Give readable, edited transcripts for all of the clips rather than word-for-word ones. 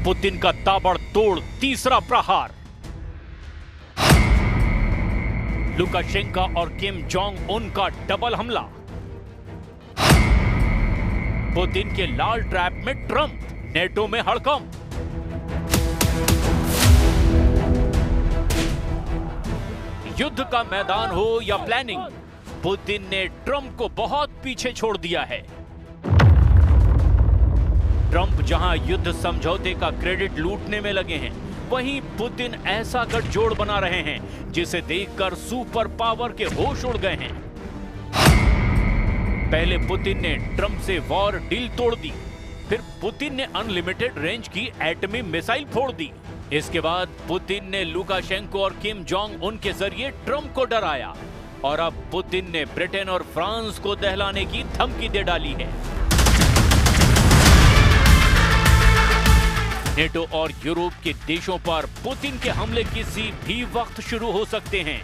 Putin का ताबड़तोड़ तीसरा प्रहार। लुकाशेंको और किम जोंग उन का डबल हमला। पुतिन के लाल ट्रैप में ट्रंप, नेटो में हड़कंप। युद्ध का मैदान हो या प्लानिंग, पुतिन ने ट्रंप को बहुत पीछे छोड़ दिया है। ट्रंप जहां युद्ध समझौते का क्रेडिट लूटने में लगे हैं, वहीं पुतिन ऐसा गठजोड़ बना रहे हैं जिसे देखकर सुपर पावर के होश उड़ गए हैं। पहले पुतिन ने ट्रंप से वॉर डील तोड़ दी, फिर पुतिन ने अनलिमिटेड रेंज की एटमी मिसाइल फोड़ दी। इसके बाद पुतिन ने लुकाशेंको और किम जोंग उन के जरिए ट्रंप को डराया, और अब पुतिन ने ब्रिटेन और फ्रांस को दहलाने की धमकी दे डाली है। नेटो और यूरोप के देशों पर पुतिन के हमले किसी भी वक्त शुरू हो सकते हैं,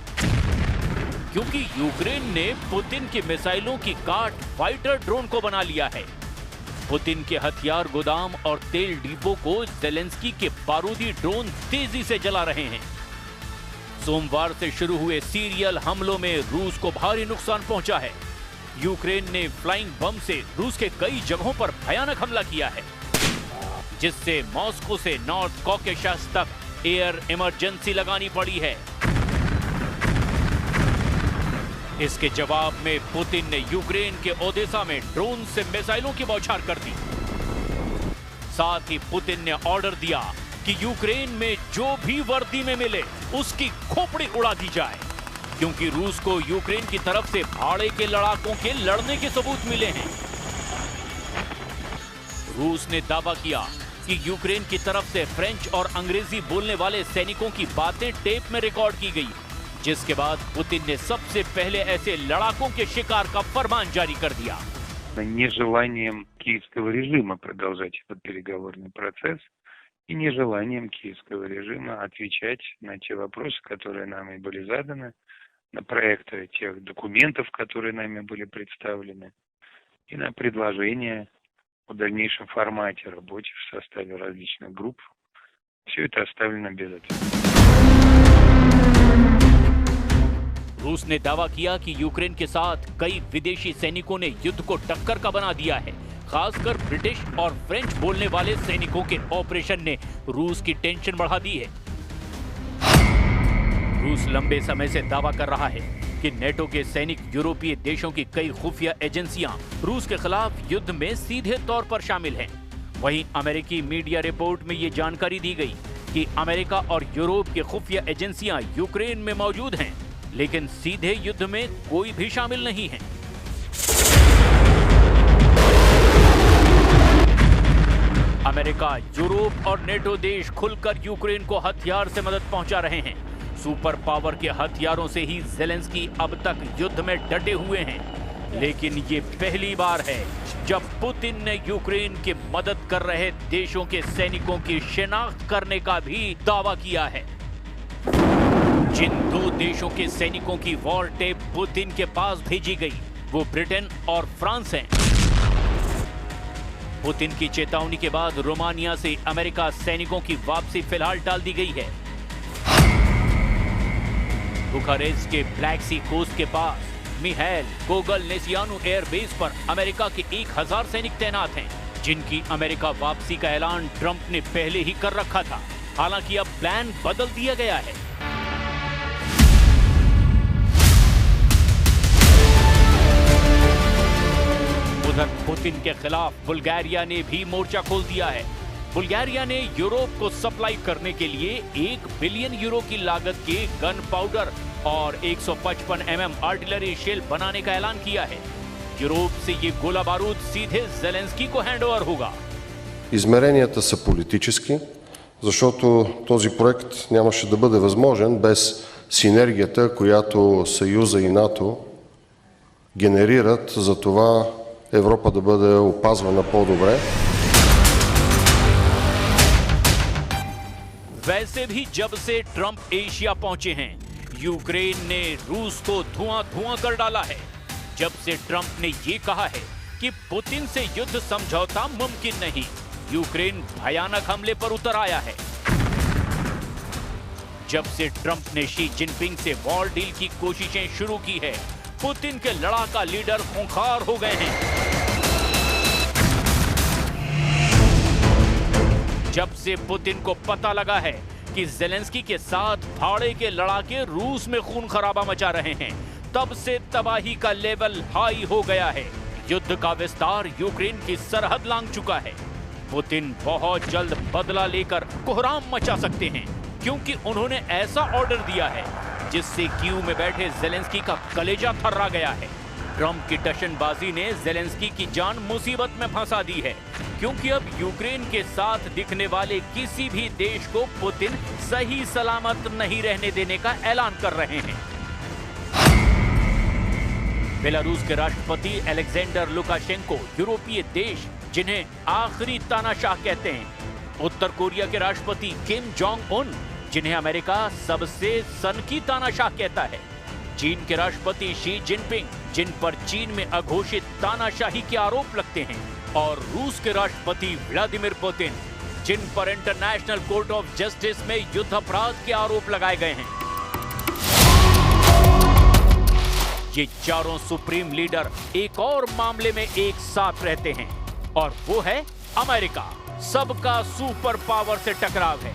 क्योंकि यूक्रेन ने पुतिन की मिसाइलों की काट फाइटर ड्रोन को बना लिया है। पुतिन के हथियार गोदाम और तेल डिपो को ज़ेलेंस्की के बारूदी ड्रोन तेजी से जला रहे हैं। सोमवार से शुरू हुए सीरियल हमलों में रूस को भारी नुकसान पहुंचा है। यूक्रेन ने फ्लाइंग बम से रूस के कई जगहों पर भयानक हमला किया है, जिससे मॉस्को से नॉर्थ कॉकेशस तक एयर इमरजेंसी लगानी पड़ी है। इसके जवाब में पुतिन ने यूक्रेन के ओदेसा में ड्रोन से मिसाइलों की बौछार कर दी। साथ ही पुतिन ने ऑर्डर दिया कि यूक्रेन में जो भी वर्दी में मिले उसकी खोपड़ी उड़ा दी जाए, क्योंकि रूस को यूक्रेन की तरफ से भाड़े के लड़ाकों के लड़ने के सबूत मिले हैं। रूस ने दावा किया कि यूक्रेन की तरफ से फ्रेंच और अंग्रेजी बोलने वाले सैनिकों की बातें टेप में रिकॉर्ड की गई, जिसके बाद पुतिन ने सबसे पहले ऐसे लड़ाकों के शिकार का फरमान जारी कर दिया। Нежеланием киевского режима продолжать этот переговорный процесс и нежеланием киевского режима отвечать на те вопросы, которые нами были заданы, на проекты тех документов, которые нами были представлены, и на предложения в дальнейшем формате рабочих в составе различных групп. Все это оставлено без ответа. रूस ने दावा किया कि यूक्रेन के साथ कई विदेशी सैनिकों ने युद्ध को टक्कर का बना दिया है। खासकर ब्रिटिश और फ्रेंच बोलने वाले सैनिकों के ऑपरेशन ने रूस की टेंशन बढ़ा दी है। रूस लंबे समय से दावा कर रहा है कि नेटो के सैनिक यूरोपीय देशों की कई खुफिया एजेंसियां रूस के खिलाफ युद्ध में सीधे तौर पर शामिल हैं। वहीं अमेरिकी मीडिया रिपोर्ट में ये जानकारी दी गई कि अमेरिका और यूरोप की खुफिया एजेंसियां यूक्रेन में मौजूद हैं, लेकिन सीधे युद्ध में कोई भी शामिल नहीं है। अमेरिका, यूरोप और नेटो देश खुलकर यूक्रेन को हथियार से मदद पहुंचा रहे हैं। सुपर पावर के हथियारों से ही ज़ेलेंस्की अब तक युद्ध में डटे हुए हैं, लेकिन ये पहली बार है जब पुतिन ने यूक्रेन की मदद कर रहे देशों के सैनिकों की शिनाख्त करने का भी दावा किया है। जिन दो देशों के सैनिकों की वॉर टेप पुतिन के पास भेजी गई, वो ब्रिटेन और फ्रांस हैं। पुतिन की चेतावनी के बाद रोमानिया से अमेरिका सैनिकों की वापसी फिलहाल टाल दी गई है। बुखारेस्ट के ब्लैक सी कोस्ट के पास मिहाइल गोगलनेसियानु एयरबेस पर अमेरिका के 1000 सैनिक तैनात हैं, जिनकी अमेरिका वापसी का ऐलान ट्रंप ने पहले ही कर रखा था। हालांकि अब प्लान बदल दिया गया है। उधर पुतिन के खिलाफ बुल्गारिया ने भी मोर्चा खोल दिया है। बुल्गारिया ने यूरोप को सप्लाई करने के लिए 1 बिलियन यूरो की लागत के गन पाउडर और 155 mm आर्टिलरी शेल बनाने का ऐलान किया है। यूरोप से ये गोला बारूद सीधे ज़ेलेंस्की को हैंडओवर होगा। Измеренията са политически, защото този проект нямаше да бъде възможен без синергията, която Съюза и НАТО генерират за това Европа да бъде опазвана по-добре. वैसे भी जब से ट्रंप एशिया पहुंचे हैं, यूक्रेन ने रूस को धुआं-धुआं कर डाला है। जब से ट्रंप ने ये कहा है कि पुतिन से युद्ध समझौता मुमकिन नहीं, यूक्रेन भयानक हमले पर उतर आया है। जब से ट्रंप ने शी जिनपिंग से वॉर डील की कोशिशें शुरू की है, पुतिन के लड़ाका लीडर खूंखार हो गए हैं। जब से पुतिन को पता लगा है कि ज़ेलेंस्की के साथ भाड़े के लड़ाके रूस में खून खराबा मचा रहे हैं, तब से तबाही का लेवल हाई हो गया है। युद्ध का विस्तार यूक्रेन की सरहद लांघ चुका है। पुतिन बहुत जल्द बदला लेकर कोहराम मचा सकते हैं, क्योंकि उन्होंने ऐसा ऑर्डर दिया है जिससे कीव में बैठे ज़ेलेंस्की का कलेजा थर्रा गया है। ट्रंप की टशनबाजी ने ज़ेलेंस्की की जान मुसीबत में फंसा दी है, क्योंकि अब यूक्रेन के साथ दिखने वाले किसी भी देश को पुतिन सही सलामत नहीं रहने देने का ऐलान कर रहे हैं। बेलारूस के राष्ट्रपति अलेक्जेंडर लुकाशेंको यूरोपीय देश जिन्हें आखिरी तानाशाह कहते हैं, उत्तर कोरिया के राष्ट्रपति किम जोंग उन जिन्हें अमेरिका सबसे सनकी तानाशाह कहता है, चीन के राष्ट्रपति शी जिनपिंग जिन पर चीन में अघोषित तानाशाही के आरोप लगते हैं, और रूस के राष्ट्रपति व्लादिमीर पुतिन जिन पर इंटरनेशनल कोर्ट ऑफ जस्टिस में युद्ध अपराध के आरोप लगाए गए हैं। ये चारों सुप्रीम लीडर एक और मामले में एक साथ रहते हैं, और वो है अमेरिका। सबका सुपर पावर से टकराव है,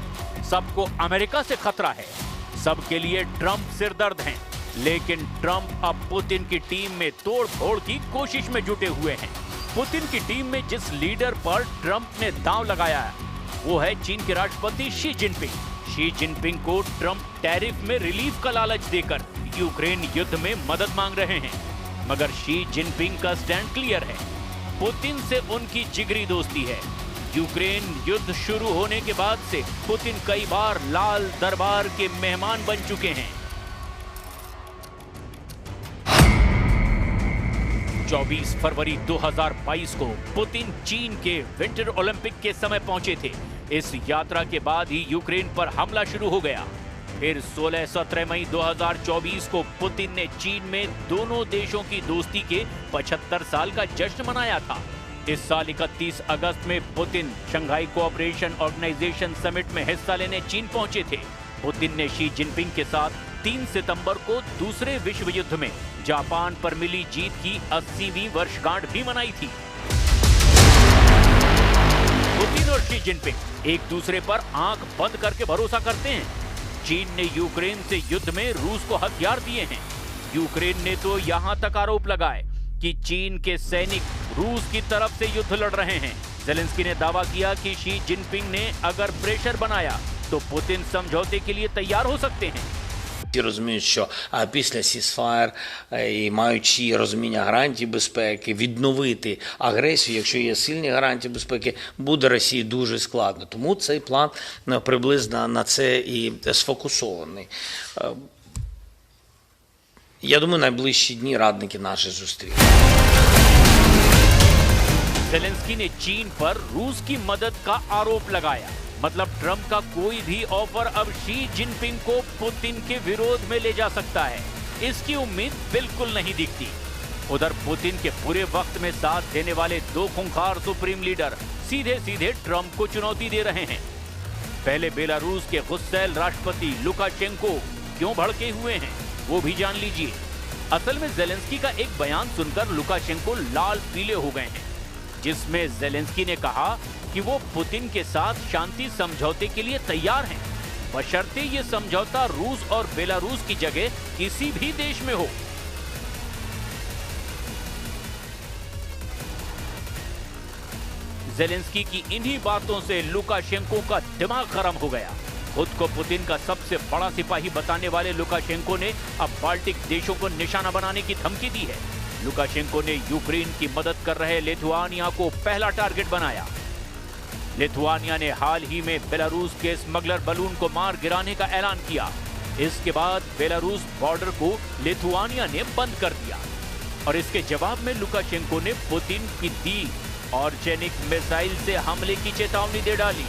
सबको अमेरिका से खतरा है, सबके लिए ट्रंप सिरदर्द हैं। लेकिन ट्रंप अब पुतिन की टीम में तोड़-फोड़ की कोशिश में जुटे हुए हैं। पुतिन की टीम में जिस लीडर पर ट्रंप ने दांव लगाया है, वो है चीन के राष्ट्रपति शी जिनपिंग। शी जिनपिंग को ट्रंप टैरिफ में रिलीफ का लालच देकर यूक्रेन युद्ध में मदद मांग रहे हैं, मगर शी जिनपिंग का स्टैंड क्लियर है। पुतिन से उनकी जिगरी दोस्ती है। यूक्रेन युद्ध शुरू होने के बाद से पुतिन कई बार लाल दरबार के मेहमान बन चुके हैं। 24 फरवरी 2022 को पुतिन चीन के विंटर ओलंपिक के समय पहुंचे थे। इस यात्रा के बाद ही यूक्रेन पर हमला शुरू हो गया। फिर 16-17 मई 2024 को पुतिन ने चीन में दोनों देशों की दोस्ती के 75 साल का जश्न मनाया था। इस साल 31 अगस्त में Putin Shanghai cooperation organisation summit में हिस्सा लेने चीन पहुंचे थे। पुतिन ने शी जिनपिंग के साथ 3 सितंबर को दूसरे विश्व युद्ध में जापान पर मिली जीत की 80वीं वर्षगांठ भी मनाई थी। पुतिन और शी जिनपिंग एक दूसरे पर आंख बंद करके भरोसा करते हैं। चीन ने यूक्रेन से युद्ध में रूस को हथियार दिए हैं। यूक्रेन ने तो यहां तक आरोप लगाए कि चीन के सैनिक रूस की तरफ से युद्ध लड़ रहे हैं। ज़ेलेंस्की ने दावा किया कि शी जिनपिंग ने अगर प्रेशर बनाया तो पुतिन समझौते के लिए तैयार हो सकते हैं। Ті розуміють, що після сісфаєр і маючи розуміння гарантій безпеки, відновити агресію, якщо є сильні гарантії безпеки, буде Росії дуже складно. Тому цей план приблизно на це і сфокусований. Я думаю, найближчі дні радники наші зустрінуть. ज़ेलेंस्की ने चीन पर रूस की मदद का आरोप लगाया। मतलब ट्रंप का कोई भी ऑफर अब शी जिनपिंग को पुतिन के विरोध में ले जा सकता है, इसकी उम्मीद बिल्कुल नहीं दिखती। उधर पुतिन के बुरे वक्त में साथ देने वाले दो खूंखार सुप्रीम लीडर सीधे सीधे ट्रंप को चुनौती दे रहे हैं। पहले बेलारूस के गुस्सैल राष्ट्रपति लुकाशेंको क्यों भड़के हुए हैं, वो भी जान लीजिए। असल में ज़ेलेंस्की का एक बयान सुनकर लुकाशेंको लाल पीले हो गए हैं, जिसमें ज़ेलेंस्की ने कहा कि वो पुतिन के साथ शांति समझौते के लिए तैयार हैं, बशर्ते ये समझौता रूस और बेलारूस की जगह किसी भी देश में हो। ज़ेलेंस्की की इन्हीं बातों से लुकाशेंको का दिमाग गर्म हो गया। खुद को पुतिन का सबसे बड़ा सिपाही बताने वाले लुकाशेंको ने अब बाल्टिक देशों को निशाना बनाने की धमकी दी है। लुकाशेंको ने यूक्रेन की मदद कर रहे लिथुआनिया को पहला टारगेट बनाया। लिथुआनिया ने हाल ही में बेलारूस के स्मगलर बलून को मार गिराने का ऐलान किया। इसके बाद बेलारूस बॉर्डर को लिथुआनिया ने बंद कर दिया, और इसके जवाब में लुकाशेंको ने पुतिन की दी ऑर्चेनिक मिसाइल से हमले की चेतावनी दे डाली।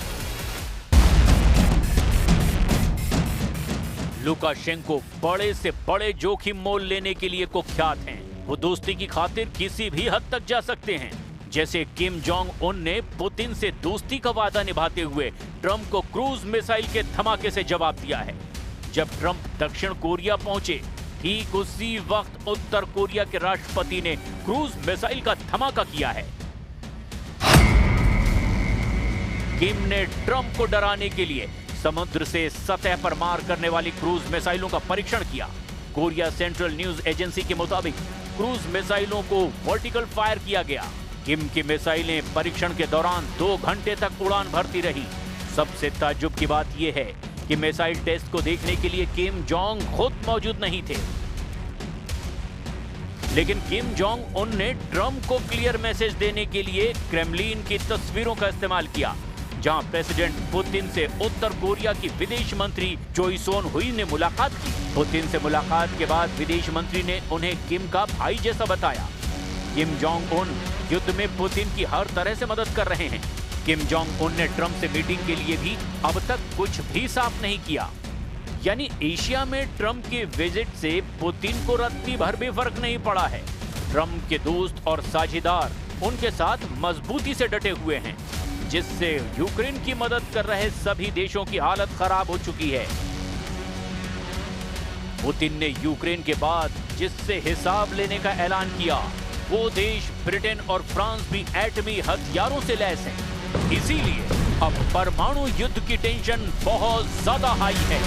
लुकाशेंको बड़े से बड़े जोखिम मोल लेने के लिए कुख्यात हैं। वो दोस्ती की खातिर किसी भी हद तक जा सकते हैं, जैसे किम जोंग उन ने पुतिन से दोस्ती का वादा निभाते हुए ट्रंप को क्रूज मिसाइल के धमाके से जवाब दिया है। जब ट्रंप दक्षिण कोरिया पहुंचे, ठीक उसी वक्त उत्तर कोरिया के राष्ट्रपति ने क्रूज मिसाइल का धमाका किया है। किम ने ट्रंप को डराने के लिए समुद्र से सतह पर मार करने वाली क्रूज मिसाइलों का परीक्षण किया। कोरिया सेंट्रल न्यूज एजेंसी के मुताबिक क्रूज मिसाइलों को वर्टिकल फायर किया गया। किम की मिसाइलें परीक्षण के दौरान 2 घंटे तक उड़ान भरती रही। सबसे ताज्जुब की बात यह है कि मिसाइल टेस्ट को देखने के लिए किम जोंग खुद मौजूद नहीं थे, लेकिन किम जोंग उन ने ट्रंप को क्लियर मैसेज देने के लिए क्रेमलिन की तस्वीरों का इस्तेमाल किया, जहां प्रेसिडेंट पुतिन से उत्तर कोरिया की विदेश मंत्री चोई सोन हुई ने मुलाकात की। पुतिन से मुलाकात के बाद विदेश मंत्री ने उन्हें किम का भाई जैसा बताया। किम जोंग उन युद्ध में पुतिन की हर तरह से मदद कर रहे हैं। किम जोंग उन ने ट्रंप से मीटिंग के लिए भी अब तक कुछ भी साफ नहीं किया। यानी एशिया में ट्रंप के विजिट से पुतिन को रत्ती भर भी फर्क नहीं पड़ा है। ट्रंप के दोस्त और साझेदार उनके साथ मजबूती से डटे हुए हैं, जिससे यूक्रेन की मदद कर रहे सभी देशों की हालत खराब हो चुकी है। पुतिन ने यूक्रेन के बाद जिससे हिसाब लेने का ऐलान किया, वो देश ब्रिटेन और फ्रांस भी एटमी हथियारों से लैस हैं। इसीलिए अब परमाणु युद्ध की टेंशन बहुत ज्यादा हाई है।